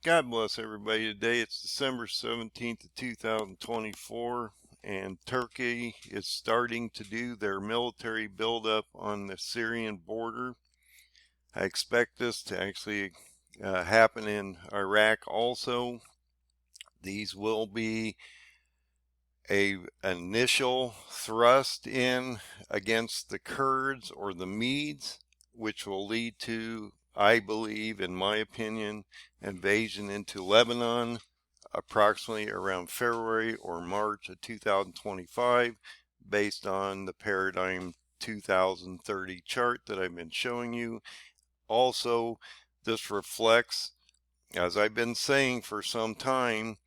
God bless everybody. Today it's December 17th of 2024, and Turkey is starting to do their military buildup on the Syrian border. I expect this to actually happen in Iraq also. These will be a initial thrust in against the Kurds or the Medes, which will lead to, I believe, in my opinion, invasion into Lebanon approximately around February or March of 2025, based on the paradigm 2030 chart that I've been showing you. Also, this reflects, as I've been saying for some time,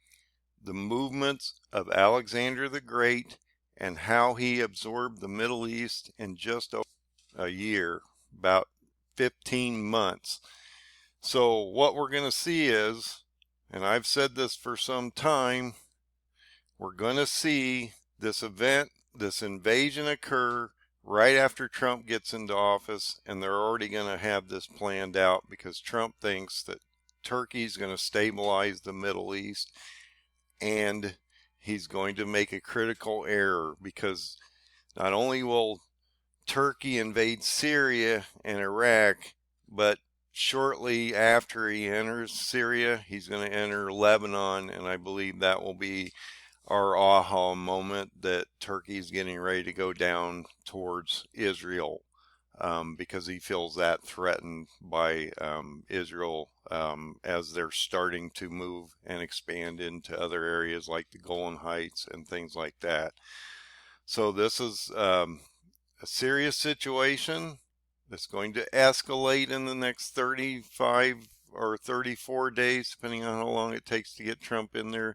the movements of Alexander the Great and how he absorbed the Middle East in just a year, about 15 months. So what we're going to see is, and I've said this for some time, we're going to see this event, this invasion occur right after Trump gets into office, and they're already going to have this planned out because Trump thinks that Turkey's going to stabilize the Middle East, and he's going to make a critical error because not only will Turkey invade Syria and Iraq, but shortly after he enters Syria, he's going to enter Lebanon, and I believe that will be our aha moment that Turkey's getting ready to go down towards Israel, because he feels that threatened by Israel as they're starting to move and expand into other areas like the Golan Heights and things like that. So this is a serious situation that's going to escalate in the next 35 or 34 days, depending on how long it takes to get Trump in there.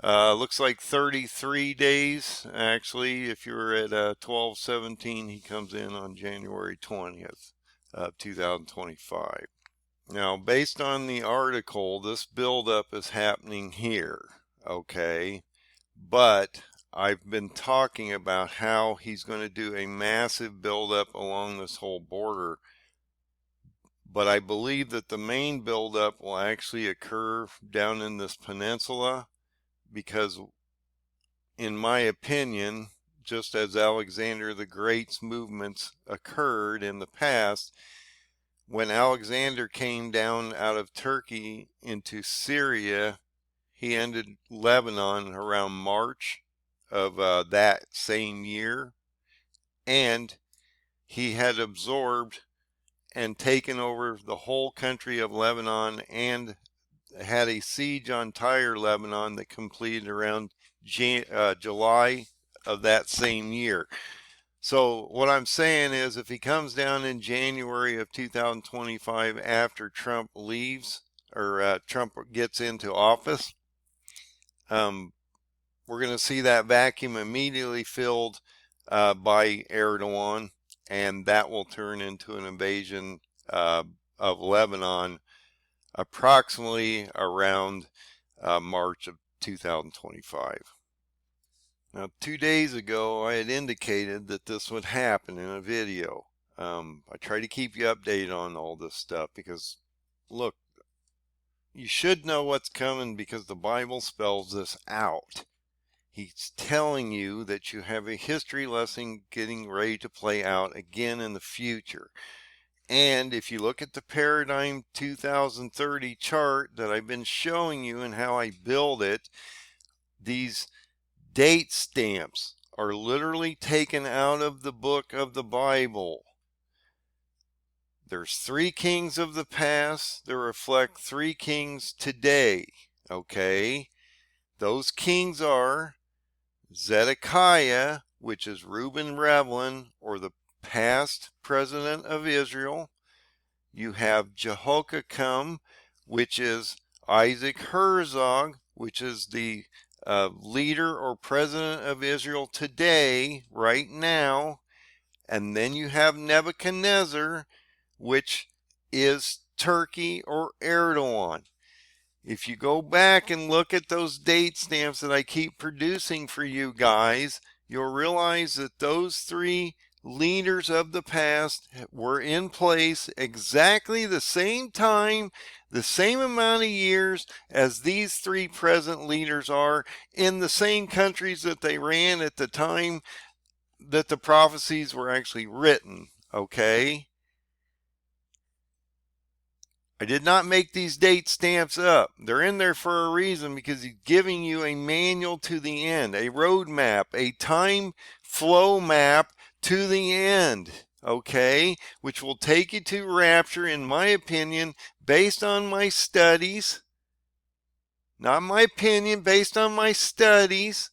Looks like 33 days, actually. If you're at 12/17, he comes in on January 20th of 2025. Now, based on the article, this buildup is happening here, okay? But I've been talking about how he's going to do a massive buildup along this whole border. But I believe that the main buildup will actually occur down in this peninsula, because in my opinion, just as Alexander the Great's movements occurred in the past, when Alexander came down out of Turkey into Syria, he ended Lebanon around March of that same year, and he had absorbed and taken over the whole country of Lebanon and had a siege on Tyre, Lebanon, that completed around July of that same year. So what I'm saying is, if he comes down in January of 2025 after Trump leaves, or Trump gets into office, we're going to see that vacuum immediately filled by Erdogan, and that will turn into an invasion of Lebanon approximately around March of 2025. Now, 2 days ago, I had indicated that this would happen in a video. I try to keep you updated on all this stuff because, look, you should know what's coming because the Bible spells this out. He's telling you that you have a history lesson getting ready to play out again in the future. And if you look at the paradigm 2030 chart that I've been showing you and how I build it, these date stamps are literally taken out of the book of the Bible. There's 3 kings of the past that reflect 3 kings today, okay? Those kings are Zedekiah, which is Reuben Rivlin, or the past president of Israel. You have Jehoiakim, which is Isaac Herzog, which is the leader or president of Israel today, right now. And then you have Nebuchadnezzar, which is Turkey or Erdogan. If you go back and look at those date stamps that I keep producing for you guys, you'll realize that those 3 leaders of the past were in place exactly the same time, the same amount of years as these three present leaders are, in the same countries that they ran at the time that the prophecies were actually written, okay? I did not make these date stamps up. They're in there for a reason, because he's giving you a manual to the end, a roadmap, a time flow map to the end, okay? Which will take you to rapture, in my opinion, based on my studies. Not my opinion, based on my studies,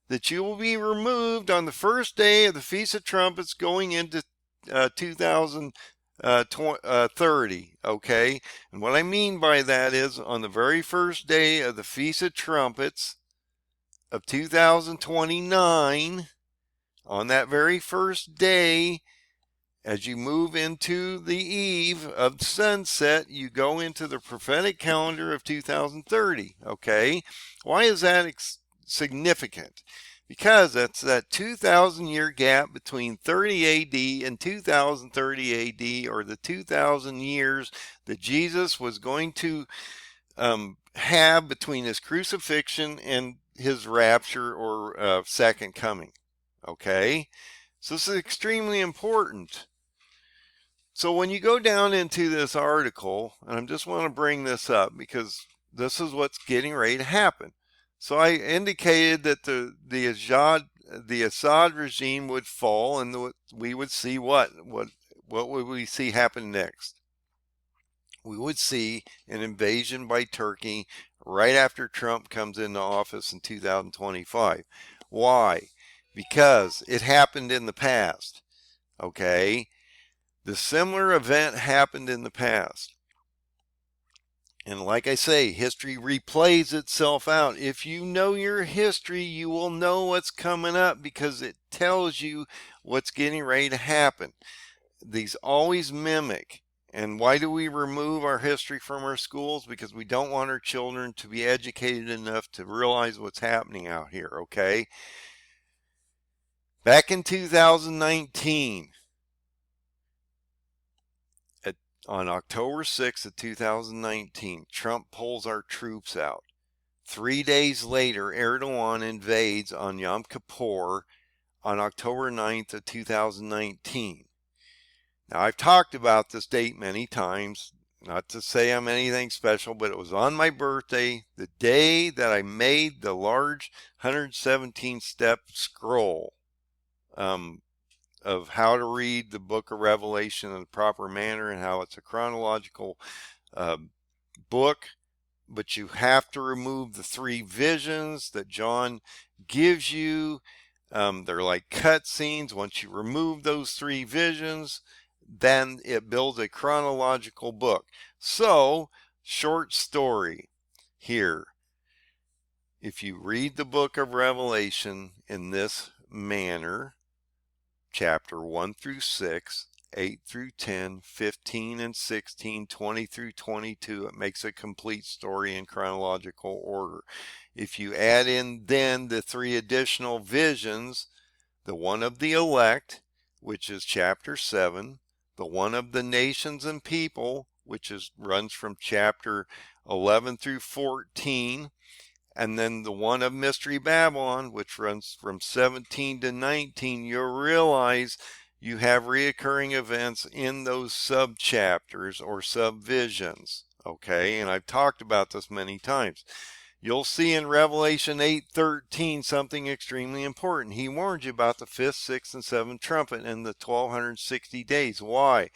that you will be removed on the first day of the Feast of Trumpets going into 2030, okay? And what I mean by that is, on the very first day of the Feast of Trumpets of 2029, on that very first day, as you move into the eve of sunset, you go into the prophetic calendar of 2030, okay? Why is that significant? Because that's that 2,000-year gap between 30 AD and 2030 AD, or the 2,000 years that Jesus was going to have between his crucifixion and his rapture, or second coming, okay? So this is extremely important. So when you go down into this article, and I just want to bring this up because this is what's getting ready to happen. So I indicated that the Assad regime would fall, and we would see what would we see happen next? We would see an invasion by Turkey right after Trump comes into office in 2025. Why? Because it happened in the past, okay? The similar event happened in the past. And like I say, history replays itself out. If you know your history, you will know what's coming up, because it tells you what's getting ready to happen. These always mimic. And why do we remove our history from our schools? Because we don't want our children to be educated enough to realize what's happening out here, okay? Back in 2019, on October 6th of 2019, Trump pulls our troops out. 3 days later, Erdogan invades on Yom Kippur on October 9th of 2019. Now, I've talked about this date many times, not to say I'm anything special, but it was on my birthday, the day that I made the large 117-step scroll of how to read the book of Revelation in the proper manner, and how it's a chronological book, but you have to remove the three visions that John gives you. They're like cut scenes. Once you remove those three visions, then it builds a chronological book. So, short story here. If you read the book of Revelation in this manner, chapter 1 through 6, 8 through 10, 15 and 16, 20 through 22, it makes a complete story in chronological order. If you add in then the three additional visions, the one of the elect, which is chapter 7, the one of the nations and people, which runs from chapter 11 through 14, and then the one of Mystery Babylon, which runs from 17 to 19, you'll realize you have reoccurring events in those sub-chapters or sub-visions, okay? And I've talked about this many times. You'll see in Revelation 8:13 something extremely important. He warned you about the 5th, 6th, and 7th trumpet in the 1260 days. Why?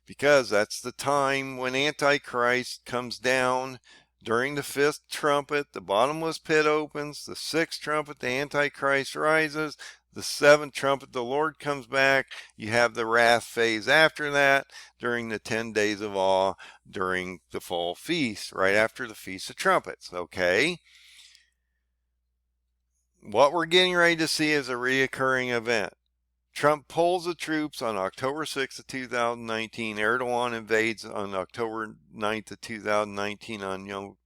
Because that's the time when Antichrist comes down. During the 5th trumpet, the bottomless pit opens. The 6th trumpet, the Antichrist rises. The 7th trumpet, the Lord comes back. You have the wrath phase after that, during the 10 days of awe, during the fall feast, right after the Feast of Trumpets, okay? What we're getting ready to see is a reoccurring event. Trump pulls the troops on October 6th of 2019. Erdogan invades on October 9th of 2019 on Yom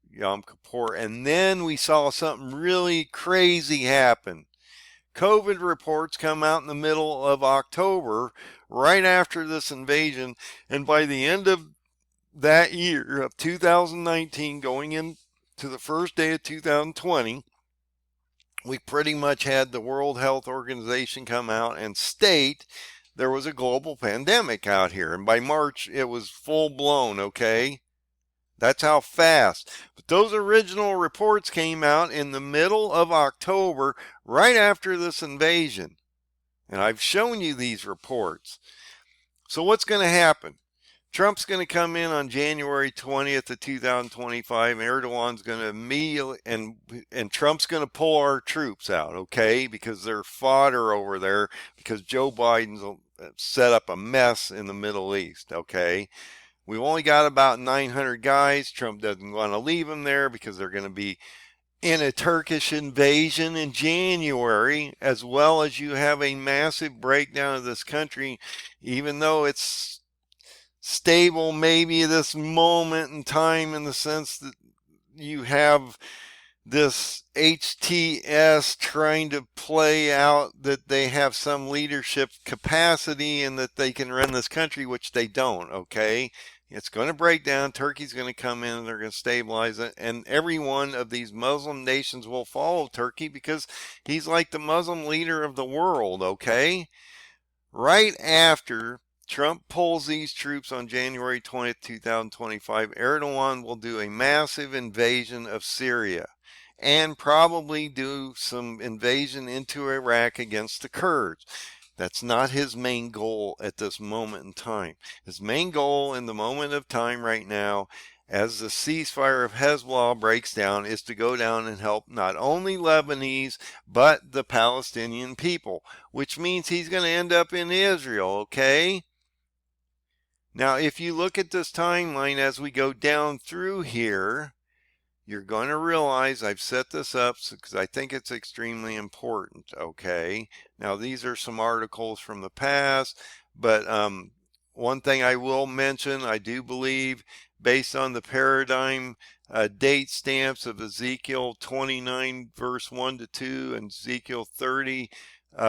Kippur. And then we saw something really crazy happen. COVID reports come out in the middle of October, right after this invasion, and by the end of that year of 2019, going into the first day of 2020, we pretty much had the World Health Organization come out and state there was a global pandemic out here. And by March, it was full blown, okay? That's how fast. But those original reports came out in the middle of October, right after this invasion. And I've shown you these reports. So what's going to happen? Trump's going to come in on January 20th of 2025. Erdogan's going to immediately, and Trump's going to pull our troops out, okay? Because they're fodder over there, because Joe Biden's set up a mess in the Middle East, okay? We've only got about 900 guys. Trump doesn't want to leave them there because they're going to be in a Turkish invasion in January, as well as you have a massive breakdown of this country, even though it's stable maybe this moment in time, in the sense that you have this HTS trying to play out that they have some leadership capacity and that they can run this country, which they don't, okay? It's going to break down. Turkey's going to come in and they're going to stabilize it. And every one of these Muslim nations will follow Turkey because he's like the Muslim leader of the world, okay? Right after Trump pulls these troops on January 20th, 2025, Erdogan will do a massive invasion of Syria and probably do some invasion into Iraq against the Kurds. That's not his main goal at this moment in time. His main goal in the moment of time right now, as the ceasefire of Hezbollah breaks down, is to go down and help not only Lebanese, but the Palestinian people, which means he's going to end up in Israel, okay? Now, if you look at this timeline as we go down through here, you're going to realize I've set this up because I think it's extremely important, okay? Now, these are some articles from the past, but one thing I will mention, I do believe, based on the paradigm date stamps of Ezekiel 29, verse 1 to 2, and Ezekiel 30,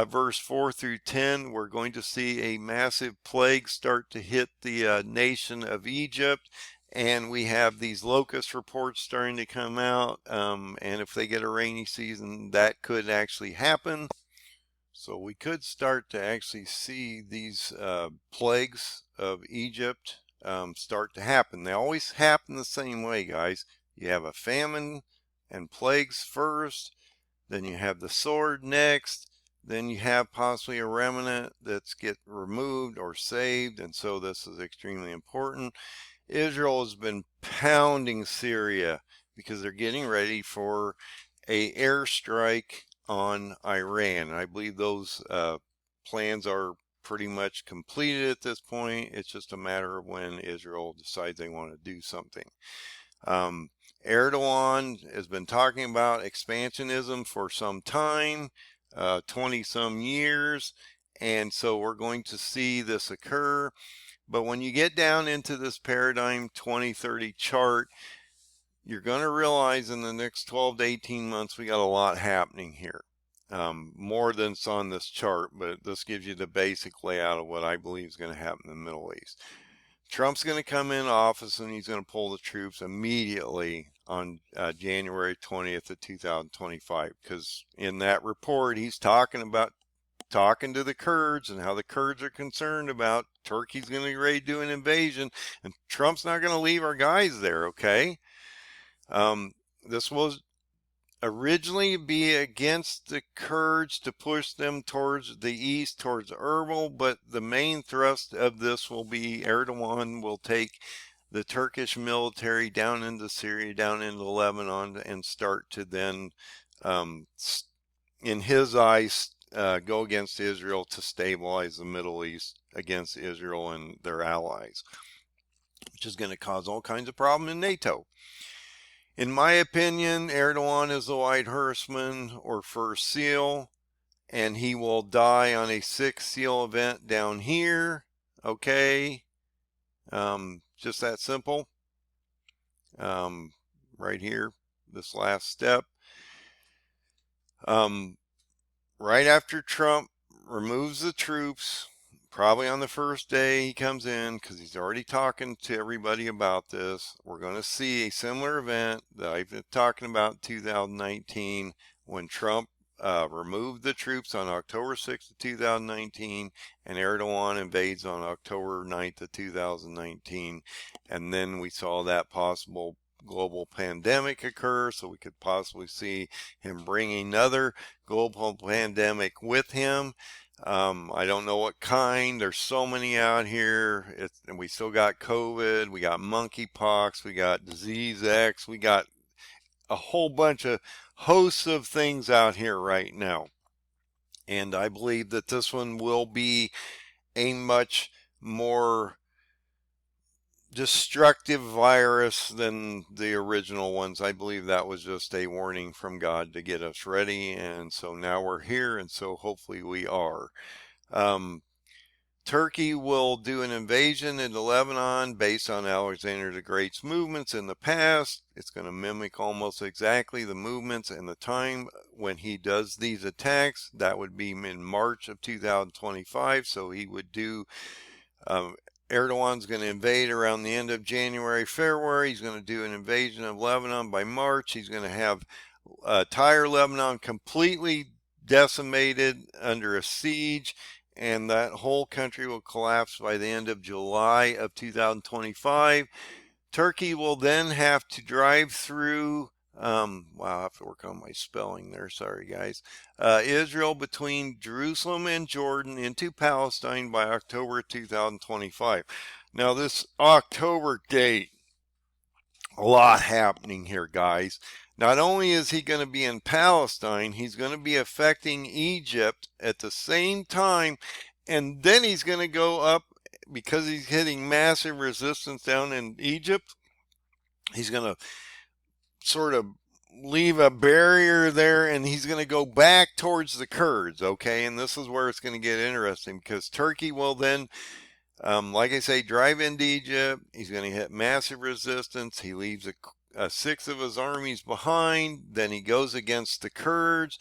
verse 4 through 10, we're going to see a massive plague start to hit the nation of Egypt. And we have these locust reports starting to come out. And if they get a rainy season, that could actually happen. So we could start to actually see these plagues of Egypt start to happen. They always happen the same way, guys. You have a famine and plagues first, then you have the sword next, then you have possibly a remnant that's get removed or saved. And so this is extremely important. Israel has been pounding Syria because they're getting ready for a airstrike on Iran. I believe those plans are pretty much completed at this point. It's just a matter of when Israel decides they want to do something. Erdogan has been talking about expansionism for some time, 20 some years, and so we're going to see this occur. But when you get down into this paradigm 2030 chart, you're going to realize in the next 12 to 18 months, we got a lot happening here. More than's on this chart, but this gives you the basic layout of what I believe is going to happen in the Middle East. Trump's going to come in office and he's going to pull the troops immediately on January 20th of 2025, because in that report, he's talking to the Kurds and how the Kurds are concerned about Turkey's going to be ready to do an invasion, and Trump's not going to leave our guys there, okay? This was originally be against the Kurds to push them towards the east, towards Erbil, but the main thrust of this will be Erdogan will take the Turkish military down into Syria, down into Lebanon, and start to then, in his eyes, go against Israel to stabilize the Middle East against Israel and their allies, which is going to cause all kinds of problems in NATO. In my opinion, Erdogan is the white horseman or first seal, and he will die on a sixth seal event down here, okay? Just that simple. Right here, this last step. right after Trump removes the troops, probably on the first day he comes in, because he's already talking to everybody about this, we're going to see a similar event that I've been talking about in 2019 when Trump removed the troops on October 6th of 2019, and Erdogan invades on October 9th of 2019. And then we saw that possible global pandemic occur, so we could possibly see him bring another global pandemic with him. I don't know what kind. There's so many out here. And we still got COVID. We got monkeypox. We got disease X. We got a whole bunch of hosts of things out here right now. And I believe that this one will be a much more destructive virus than the original ones. I believe that was just a warning from God to get us ready, and so now we're here, and so hopefully we are. Turkey will do an invasion into Lebanon based on Alexander the Great's movements in the past. It's going to mimic almost exactly the movements and the time when he does these attacks. That would be in March of 2025, so he would do Erdogan's going to invade around the end of January, February. He's going to do an invasion of Lebanon by March. He's going to have entire Lebanon completely decimated under a siege, and that whole country will collapse by the end of July of 2025. Turkey will then have to drive through wow, I have to work on my spelling there. Sorry, guys. Israel between Jerusalem and Jordan into Palestine by October 2025. Now, this October date, a lot happening here, guys. Not only is he going to be in Palestine, he's going to be affecting Egypt at the same time, and then he's going to go up, because he's hitting massive resistance down in Egypt. He's going to sort of leave a barrier there, and he's going to go back towards the Kurds, okay? And this is where it's going to get interesting, because Turkey will then, like I say, drive into Egypt. He's going to hit massive resistance. He leaves a sixth of his armies behind. Then he goes against the Kurds.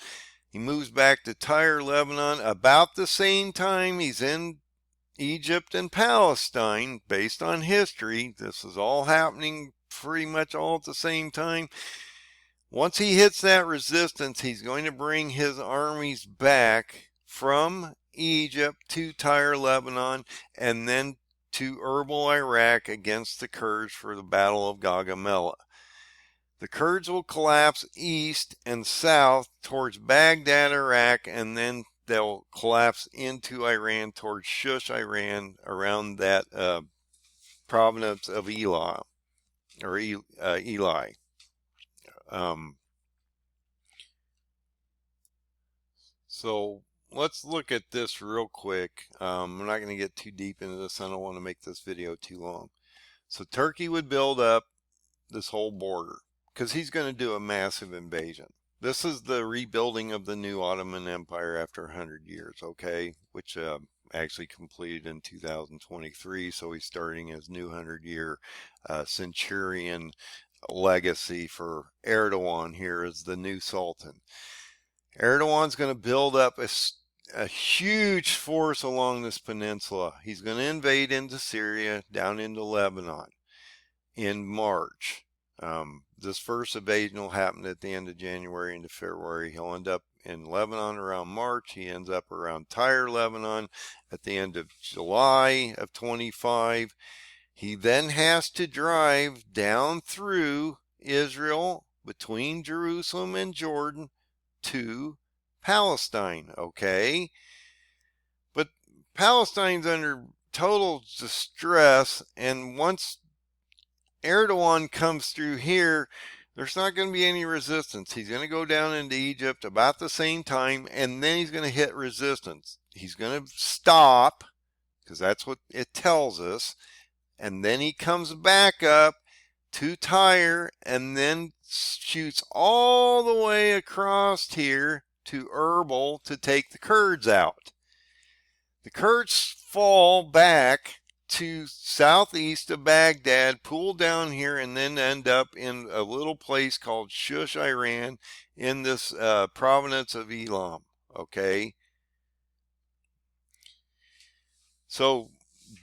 He moves back to Tyre, Lebanon. About the same time he's in Egypt and Palestine, based on history. This is all happening pretty much all at the same time. Once he hits that resistance, he's going to bring his armies back from Egypt to Tyre, Lebanon, and then to Erbil, Iraq, against the Kurds for the Battle of Gaugamela. The Kurds will collapse east and south towards Baghdad, Iraq, and then they'll collapse into Iran towards Shush, Iran, around that province of Elam. Or Eli. So let's look at this real quick. I'm not going to get too deep into this. I don't want to make this video too long. So Turkey would build up this whole border, because he's going to do a massive invasion. This is the rebuilding of the new Ottoman Empire after 100 years, okay? Which actually completed in 2023, so he's starting his new 100-year centurion legacy for Erdogan here as the new sultan. Erdogan's going to build up a huge force along this peninsula. He's going to invade into Syria, down into Lebanon in March. This first invasion will happen at the end of January into February. He'll end up in Lebanon around March. He ends up around Tyre, Lebanon at the end of July of 25. He then has to drive down through Israel between Jerusalem and Jordan to Palestine, okay? But Palestine's under total distress, and once Erdogan comes through here, there's not going to be any resistance. He's going to go down into Egypt about the same time, and then he's going to hit resistance. He's going to stop, because that's what it tells us, and then he comes back up to Tyre and then shoots all the way across here to Erbil to take the Kurds out. The Kurds fall back to southeast of Baghdad, pool down here, and then end up in a little place called Shush, Iran, in this province of Elam. Okay. So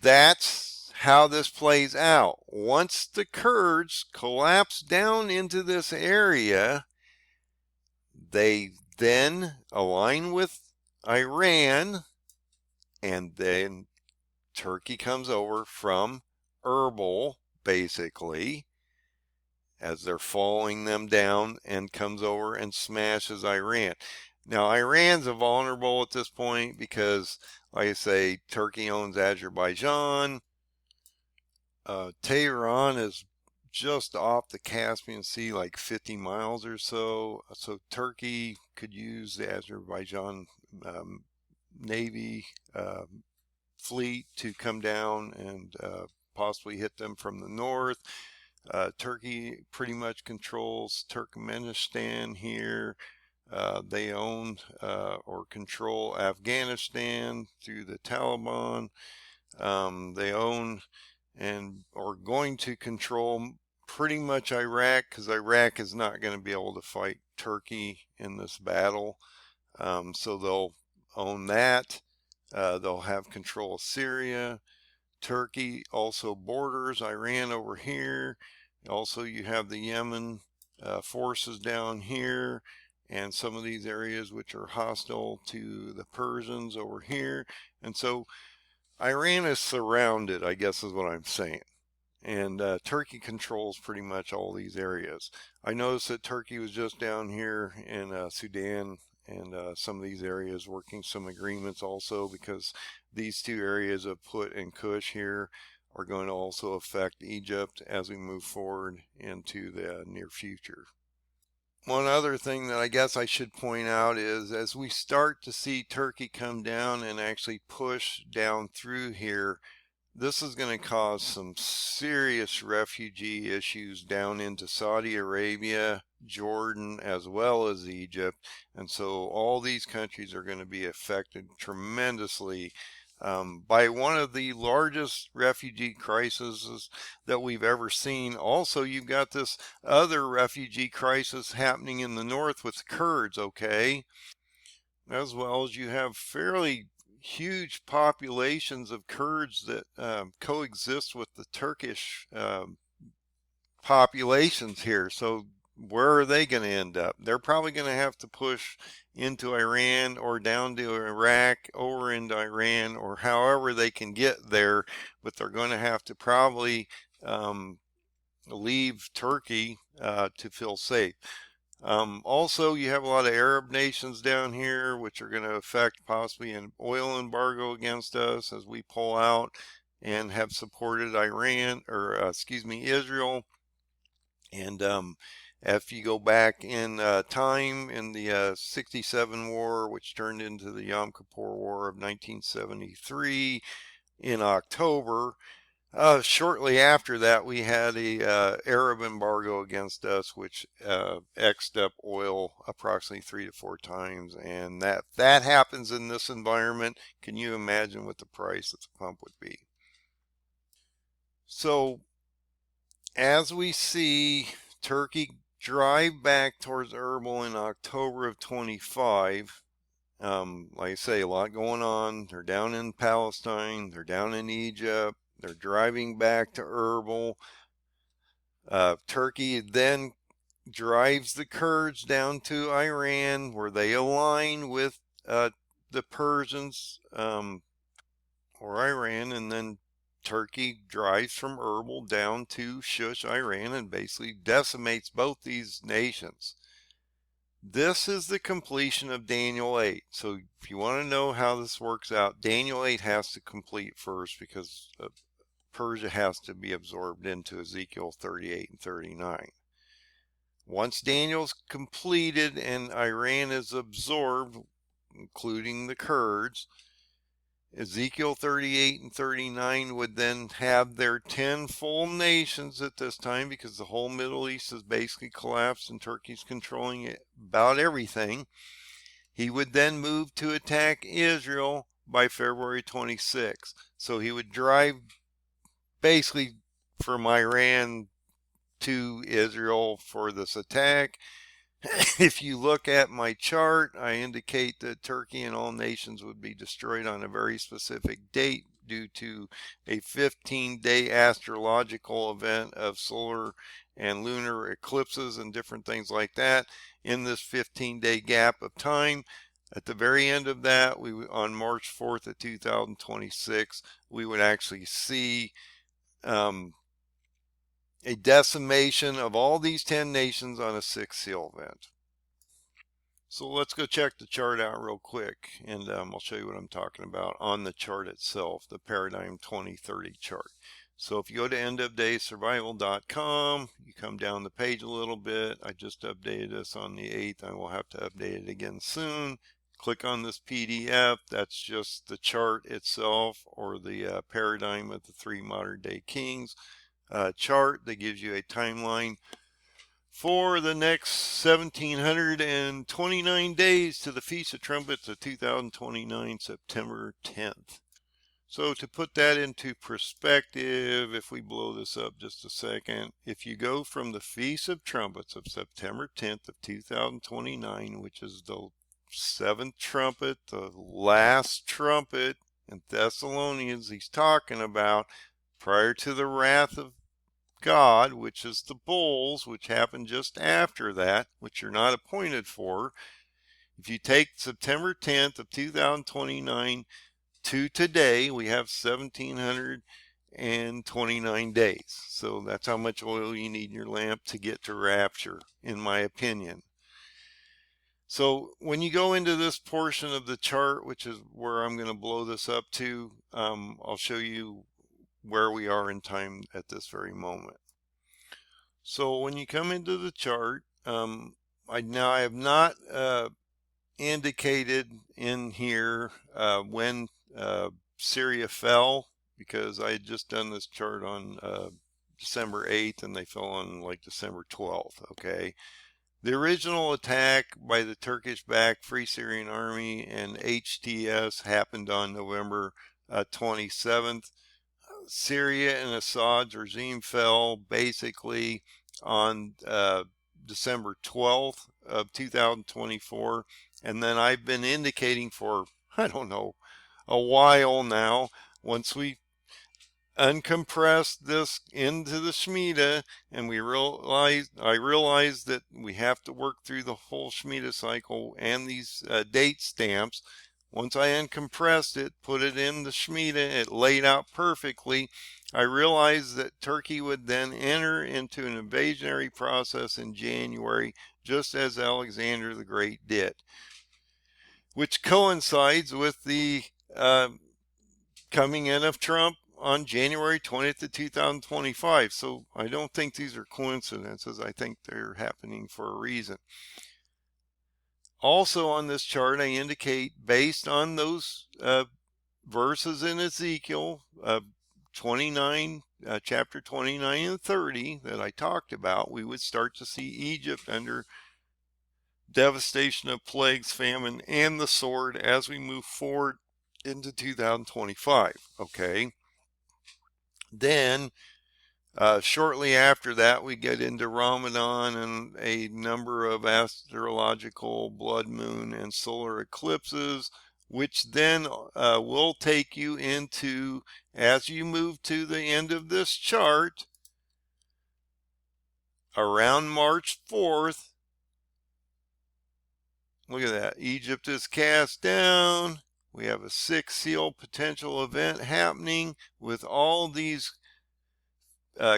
that's how this plays out. Once the Kurds collapse down into this area, they then align with Iran, and then Turkey comes over from Erbil, basically, as they're following them down, and comes over and smashes Iran. Now, Iran's vulnerable at this point because, like I say, Turkey owns Azerbaijan. Tehran is just off the Caspian Sea, like 50 miles or so. So Turkey could use the Azerbaijan Navy fleet to come down and possibly hit them from the north. Turkey pretty much controls Turkmenistan here. They own or control Afghanistan through the Taliban. They own and are going to control pretty much Iraq, because Iraq is not going to be able to fight Turkey in this battle. So they'll own that. They'll have control of Syria. Turkey also borders Iran over here. Also, you have the Yemen forces down here, and some of these areas which are hostile to the Persians over here. And so Iran is surrounded, I guess is what I'm saying. And Turkey controls pretty much all these areas. I noticed that Turkey was just down here in Sudan and some of these areas working some agreements also, because these two areas of Put and Kush here are going to also affect Egypt as we move forward into the near future. One other thing that I guess I should point out is, as we start to see Turkey come down and actually push down through here, this is going to cause some serious refugee issues down into Saudi Arabia, Jordan, as well as Egypt. And so all these countries are going to be affected tremendously by one of the largest refugee crises that we've ever seen. Also, you've got this other refugee crisis happening in the north with Kurds, okay? As well as you have fairly huge populations of Kurds that coexist with the Turkish populations here. So where are they going to end up? They're probably going to have to push into Iran or down to Iraq, over into Iran, or however they can get there, but they're going to have to probably leave Turkey to feel safe. Also, you have a lot of Arab nations down here, which are going to affect possibly an oil embargo against us as we pull out, and have supported Iran, or excuse me, Israel. And if you go back in time, in the 67 war, which turned into the Yom Kippur War of 1973 in October, shortly after that, we had a Arab embargo against us, which X'd up oil approximately 3 to 4 times, and that happens in this environment. Can you imagine what the price at the pump would be? So, as we see Turkey drive back towards Erbil in October of 25, like I say, a lot going on. They're down in Palestine, they're down in Egypt, they're driving back to Erbil. Turkey then drives the Kurds down to Iran, where they align with the Persians, or Iran, and then Turkey drives from Erbil down to Shush, Iran, and basically decimates both these nations. This is the completion of Daniel 8. So if you want to know how this works out, Daniel 8 has to complete first, because Persia has to be absorbed into Ezekiel 38 and 39. Once Daniel's completed and Iran is absorbed, including the Kurds, Ezekiel 38 and 39 would then have their 10 full nations at this time, because the whole Middle East has basically collapsed and Turkey's controlling about everything. He would then move to attack Israel by February 26. So he would drive basically from Iran to Israel for this attack. If you look at my chart, I indicate that Turkey and all nations would be destroyed on a very specific date due to a 15-day astrological event of solar and lunar eclipses and different things like that. In this 15-day gap of time, at the very end of that, on March 4th of 2026, we would actually see a decimation of all these 10 nations on a 6-seal event. So let's go check the chart out real quick, and I'll show you what I'm talking about on the chart itself, the Paradigm 2030 chart. So if you go to endofdaysurvival.com, you come down the page a little bit. I just updated this on the 8th. I will have to update it again soon. Click on this PDF. That's just the chart itself, or the paradigm of the 3 modern day kings chart that gives you a timeline for the next 1729 days to the Feast of Trumpets of 2029, September 10th. So to put that into perspective, if we blow this up just a second, if you go from the Feast of Trumpets of September 10th of 2029, which is the 7th trumpet, the last trumpet in Thessalonians he's talking about, prior to the wrath of God, which is the bulls, which happened just after that, which you're not appointed for. If you take September 10th of 2029 to today, we have 1729 days. So that's how much oil you need in your lamp to get to rapture, in my opinion. So when you go into this portion of the chart, which is where I'm going to blow this up to, I'll show you where we are in time at this very moment. So when you come into the chart, I have not indicated in here when Syria fell, because I had just done this chart on December 8th and they fell on like December 12th. Okay. The original attack by the Turkish-backed Free Syrian Army and HTS happened on November 27th. Syria and Assad's regime fell basically on December 12th of 2024. And then I've been indicating for, I don't know, a while now, once we uncompress this into the Shemitah, and I realized that we have to work through the whole Shemitah cycle and these date stamps. Once I uncompressed it, put it in the Shemitah, it laid out perfectly. I realized that Turkey would then enter into an invasionary process in January, just as Alexander the Great did, which coincides with the coming in of Trump on January 20th of 2025. So I don't think these are coincidences. I think they're happening for a reason. Also on this chart, I indicate, based on those verses in Ezekiel 29, chapter 29 and 30 that I talked about, we would start to see Egypt under devastation of plagues, famine, and the sword as we move forward into 2025. Okay. Then shortly after that, we get into Ramadan and a number of astrological blood moon and solar eclipses, which then will take you into, as you move to the end of this chart, around March 4th. Look at that. Egypt is cast down. We have a 6-seal potential event happening with all these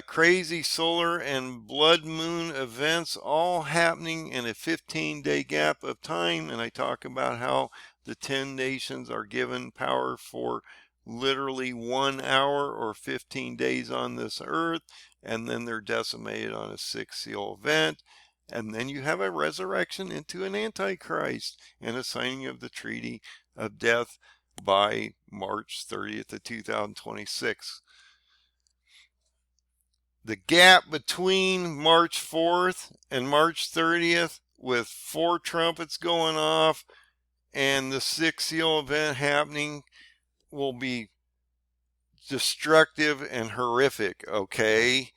crazy solar and blood moon events all happening in a 15-day gap of time. And I talk about how the 10 nations are given power for literally 1 hour or 15 days on this earth, and then they're decimated on a 6-seal event. And then you have a resurrection into an antichrist and a signing of the treaty of death by March 30th of 2026. The gap between March 4th and March 30th, with 4 trumpets going off and the 6-seal event happening, will be destructive and horrific, okay?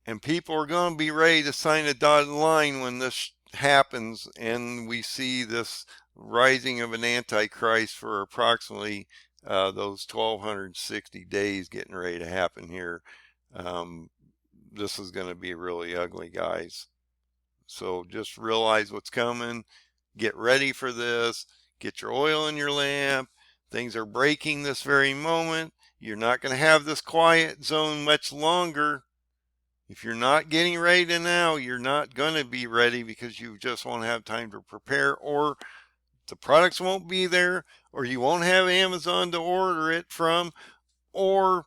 And people are going to be ready to sign a dotted line when this happens and we see this rising of an antichrist for approximately those 1260 days getting ready to happen here, this is going to be really ugly, guys. So just realize what's coming. Get ready for this. Get your oil in your lamp. Things are breaking this very moment. You're not going to have this quiet zone much longer. If you're not getting ready now, you're not going to be ready because you just won't have time to prepare, or the products won't be there, or you won't have Amazon to order it from, or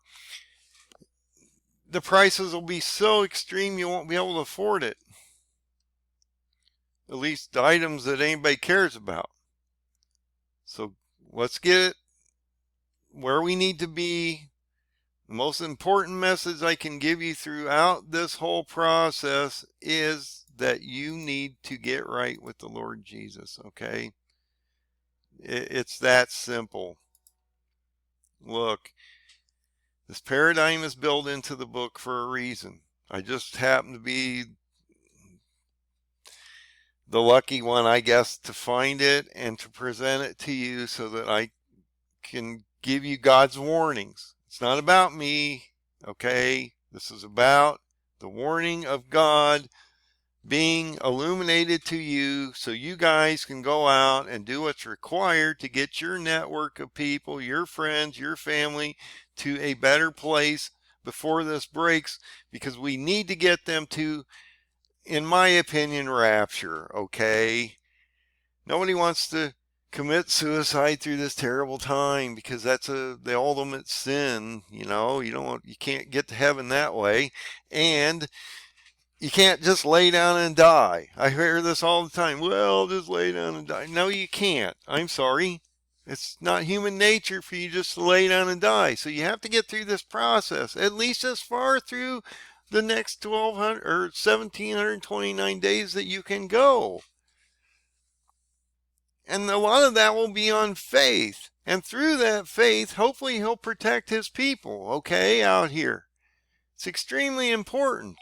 the prices will be so extreme you won't be able to afford it. At least the items that anybody cares about. So let's get it where we need to be. The most important message I can give you throughout this whole process is that you need to get right with the Lord Jesus, okay? It's that simple. Look, this paradigm is built into the book for a reason. I just happen to be the lucky one, I guess, to find it and to present it to you so that I can give you God's warnings. It's not about me, okay? This is about the warning of God being illuminated to you so you guys can go out and do what's required to get your network of people, your friends, your family to a better place before this breaks, because we need to get them to, in my opinion, rapture, okay? Nobody wants to commit suicide through this terrible time because that's the ultimate sin. You can't get to heaven that way, and you can't just lay down and die. I hear this all the time. Well, just lay down and die. No, you can't. I'm sorry. It's not human nature for you just to lay down and die. So you have to get through this process, at least as far through the next 1200 or 1729 days that you can go. And a lot of that will be on faith. And through that faith, hopefully he'll protect his people, okay, out here. It's extremely important.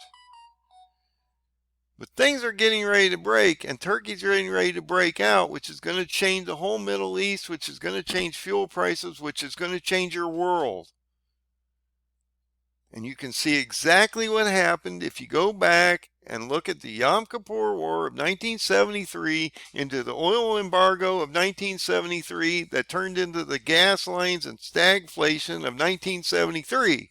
But things are getting ready to break, and Turkey's getting ready to break out, which is going to change the whole Middle East, which is going to change fuel prices, which is going to change your world. And you can see exactly what happened if you go back and look at the Yom Kippur War of 1973 into the oil embargo of 1973 that turned into the gas lines and stagflation of 1973.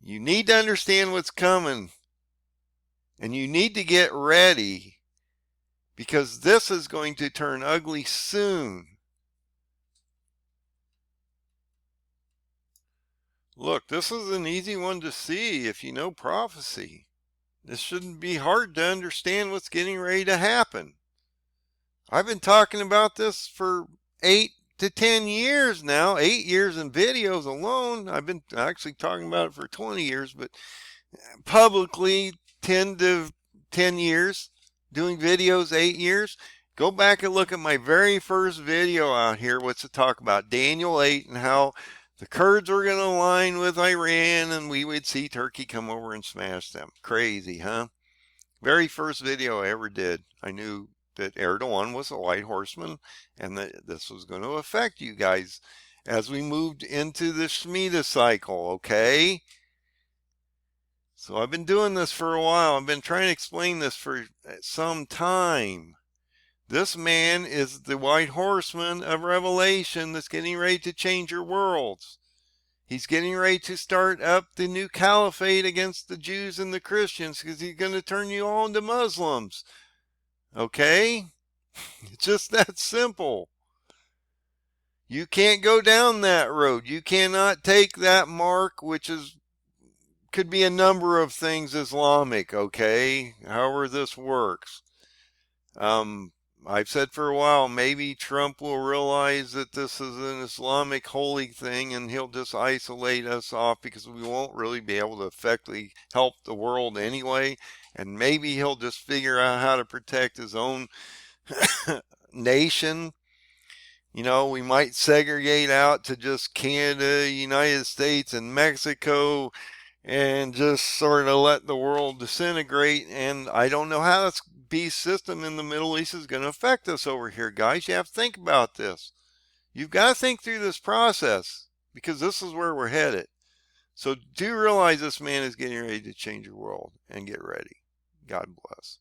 You need to understand what's coming, and you need to get ready, because this is going to turn ugly soon. Look, this is an easy one to see if you know prophecy. This shouldn't be hard to understand what's getting ready to happen. I've been talking about this for 8 to 10 years now, 8 years in videos alone. I've been actually talking about it for 20 years, but publicly 10 to 10 years, doing videos 8 years. Go back and look at my very first video out here. What's it talk about? Daniel 8 and how the Kurds were going to align with Iran and we would see Turkey come over and smash them. Crazy, huh? Very first video I ever did. I knew that Erdogan was a white horseman and that this was going to affect you guys as we moved into the Shemitah cycle, okay? So I've been doing this for a while. I've been trying to explain this for some time. This man is the white horseman of Revelation that's getting ready to change your worlds. He's getting ready to start up the new caliphate against the Jews and the Christians because he's going to turn you all into Muslims. Okay? It's just that simple. You can't go down that road. You cannot take that mark, which could be a number of things Islamic, okay? However this works. I've said for a while, maybe Trump will realize that this is an Islamic holy thing and he'll just isolate us off because we won't really be able to effectively help the world anyway. And maybe he'll just figure out how to protect his own nation. You know, we might segregate out to just Canada, United States, and Mexico, and just sort of let the world disintegrate. And I don't know how this beast system in the Middle East is going to affect us over here, guys. You have to think about this. You've got to think through this process because this is where we're headed. So do realize this man is getting ready to change your world, and get ready. God bless.